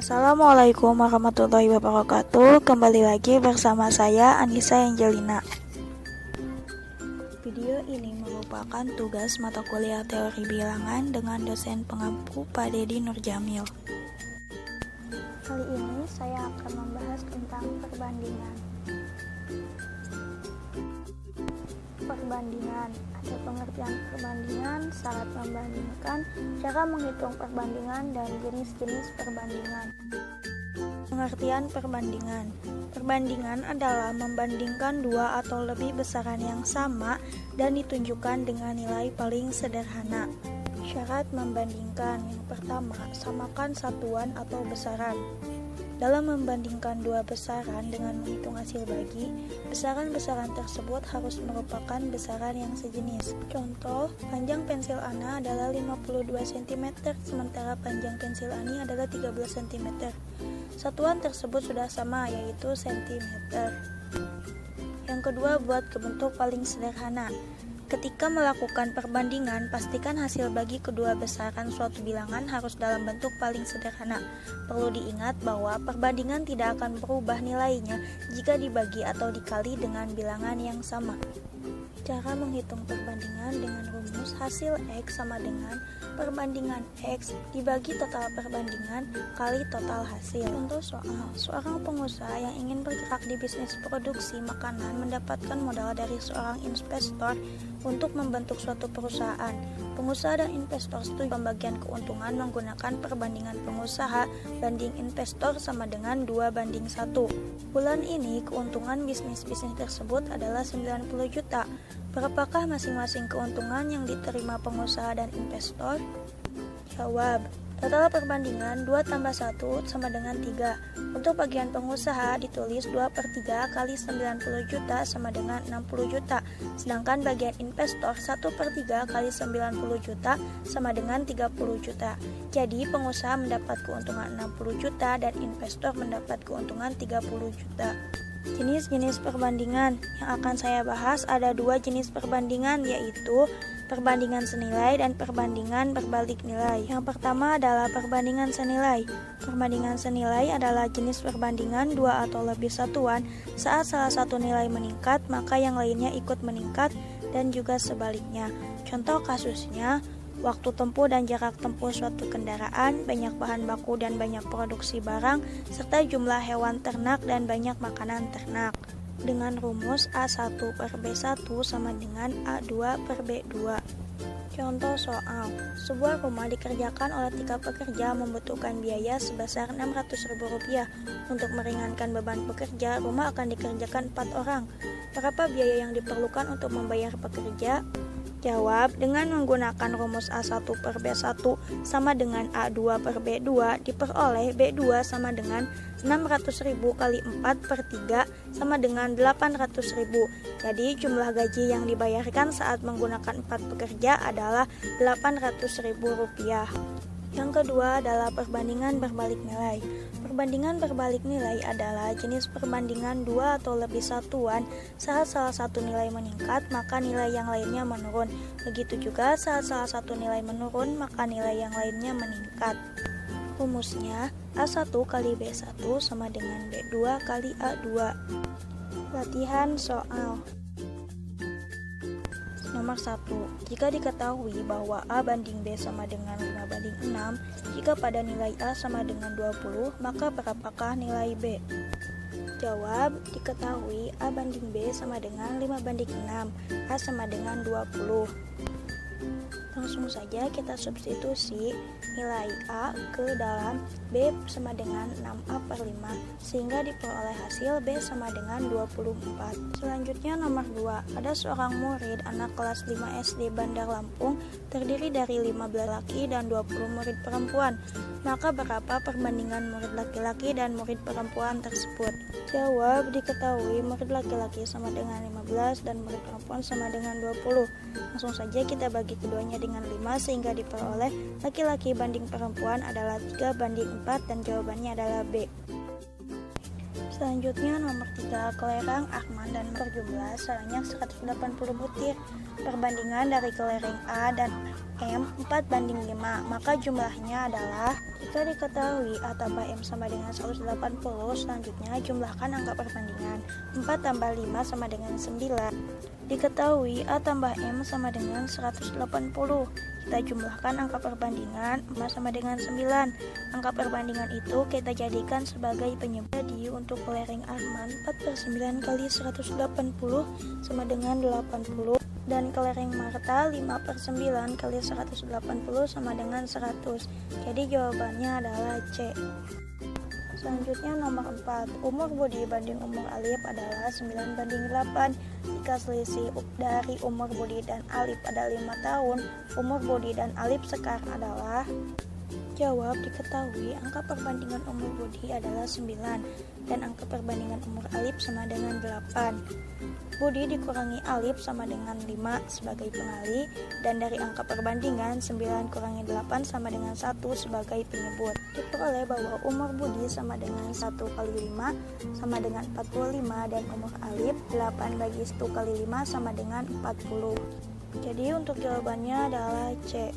Assalamualaikum warahmatullahi wabarakatuh. Kembali lagi bersama saya Anissa Angelina. Video ini merupakan tugas mata kuliah teori bilangan dengan dosen pengampu Pak Dedi Nurjamil. Kali ini saya akan membahas tentang perbandingan. Perbandingan, ada pengertian perbandingan, syarat membandingkan, cara menghitung perbandingan, dan jenis-jenis perbandingan. Pengertian perbandingan. Perbandingan adalah membandingkan dua atau lebih besaran yang sama dan ditunjukkan dengan nilai paling sederhana. Syarat membandingkan. Yang pertama, samakan satuan atau besaran. Dalam membandingkan dua besaran dengan menghitung hasil bagi, besaran-besaran tersebut harus merupakan besaran yang sejenis. Contoh, panjang pensil Ana adalah 52 cm, sementara panjang pensil Ani adalah 13 cm. Satuan tersebut sudah sama, yaitu cm. Yang kedua, buat bentuk paling sederhana. Ketika melakukan perbandingan, pastikan hasil bagi kedua besaran suatu bilangan harus dalam bentuk paling sederhana. Perlu diingat bahwa perbandingan tidak akan berubah nilainya jika dibagi atau dikali dengan bilangan yang sama. Cara menghitung perbandingan dengan rumus hasil X sama dengan perbandingan X dibagi total perbandingan kali total hasil. Contoh soal, seorang pengusaha yang ingin bergerak di bisnis produksi makanan mendapatkan modal dari seorang investor untuk membentuk suatu perusahaan. Pengusaha dan investor setuju pembagian keuntungan menggunakan perbandingan pengusaha banding investor sama dengan 2:1. Bulan ini keuntungan bisnis-bisnis tersebut adalah 90 juta. Berapakah masing-masing keuntungan yang diterima pengusaha dan investor? Jawab, total perbandingan 2 tambah 1 sama dengan 3. Untuk bagian pengusaha ditulis 2/3 kali 90 juta sama dengan 60 juta. Sedangkan bagian investor 1/3 kali 90 juta sama dengan 30 juta. Jadi pengusaha mendapat keuntungan 60 juta dan investor mendapat keuntungan 30 juta. Jenis-jenis perbandingan yang akan saya bahas ada 2 jenis perbandingan, yaitu perbandingan senilai dan perbandingan berbalik nilai. Yang pertama adalah perbandingan senilai. Perbandingan senilai adalah jenis perbandingan 2 atau lebih satuan. Saat salah satu nilai meningkat, maka yang lainnya ikut meningkat dan juga sebaliknya. Contoh kasusnya, waktu tempuh dan jarak tempuh suatu kendaraan, banyak bahan baku dan banyak produksi barang, serta jumlah hewan ternak dan banyak makanan ternak. Dengan rumus A1/B1 sama dengan A2/B2. Contoh soal, sebuah rumah dikerjakan oleh 3 pekerja membutuhkan biaya sebesar Rp600.000. Untuk meringankan beban pekerja, rumah akan dikerjakan 4 orang. Berapa biaya yang diperlukan untuk membayar pekerja? Jawab, dengan menggunakan rumus A1/B1 sama dengan A2/B2 diperoleh B2 sama dengan 600.000 kali 4/3 sama dengan 800.000. Jadi jumlah gaji yang dibayarkan saat menggunakan 4 pekerja adalah Rp800.000. Yang kedua adalah perbandingan berbalik nilai. Perbandingan berbalik nilai adalah jenis perbandingan 2 atau lebih satuan. Saat salah satu nilai meningkat, maka nilai yang lainnya menurun. Begitu juga saat salah satu nilai menurun, maka nilai yang lainnya meningkat. Rumusnya, A1 kali B1 sama dengan B2 kali A2. Latihan soal. Nomor 1. Jika diketahui bahwa A banding B sama dengan 5/6, jika pada nilai A sama dengan 20, maka berapakah nilai B? Jawab, diketahui A banding B sama dengan 5/6, A sama dengan 20. Langsung saja kita substitusi nilai A ke dalam B sama dengan 6A/5 sehingga diperoleh hasil B sama dengan 24. Selanjutnya nomor 2, ada seorang murid anak kelas 5 SD Bandar Lampung terdiri dari 15 laki dan 20 murid perempuan. Maka berapa perbandingan murid laki-laki dan murid perempuan tersebut? Jawab, diketahui murid laki-laki sama dengan 15 dan murid perempuan sama dengan 20. Langsung saja kita bagi keduanya dengan 5 sehingga diperoleh laki-laki banding perempuan adalah 3/4 dan jawabannya adalah B. Selanjutnya nomor 3, kelereng Arman dan berjumlah sebanyak 180 butir. Perbandingan dari kelereng A dan M 4:5, maka jumlahnya adalah, jika diketahui A tambah M sama dengan 180, selanjutnya jumlahkan angka perbandingan. 4 tambah 5 sama dengan 9. Diketahui A tambah M sama dengan 180. Kita jumlahkan angka perbandingan 4 sama dengan 9. Angka perbandingan itu kita jadikan sebagai penyebut. Jadi untuk kelereng Arman 4/9 kali 180 sama dengan 80. Dan kelereng Marta 5/9 kali 180 sama dengan 100. Jadi jawabannya adalah C. Selanjutnya nomor 4, umur Budi banding umur Alif adalah 9:8. Jika selisih dari umur Budi dan Alif adalah 5 tahun, umur Budi dan Alif sekarang adalah. Jawab, diketahui angka perbandingan umur Budi adalah 9 dan angka perbandingan umur Alif sama dengan 8. Budi dikurangi Alif sama dengan 5 sebagai pengali, dan dari angka perbandingan 9 kurangi 8 sama dengan 1 sebagai penyebut. Diperoleh bahwa umur Budi sama dengan 1 kali 5 sama dengan 45, dan umur Alif 8 bagi 1 kali 5 sama dengan 40. Jadi untuk jawabannya adalah C.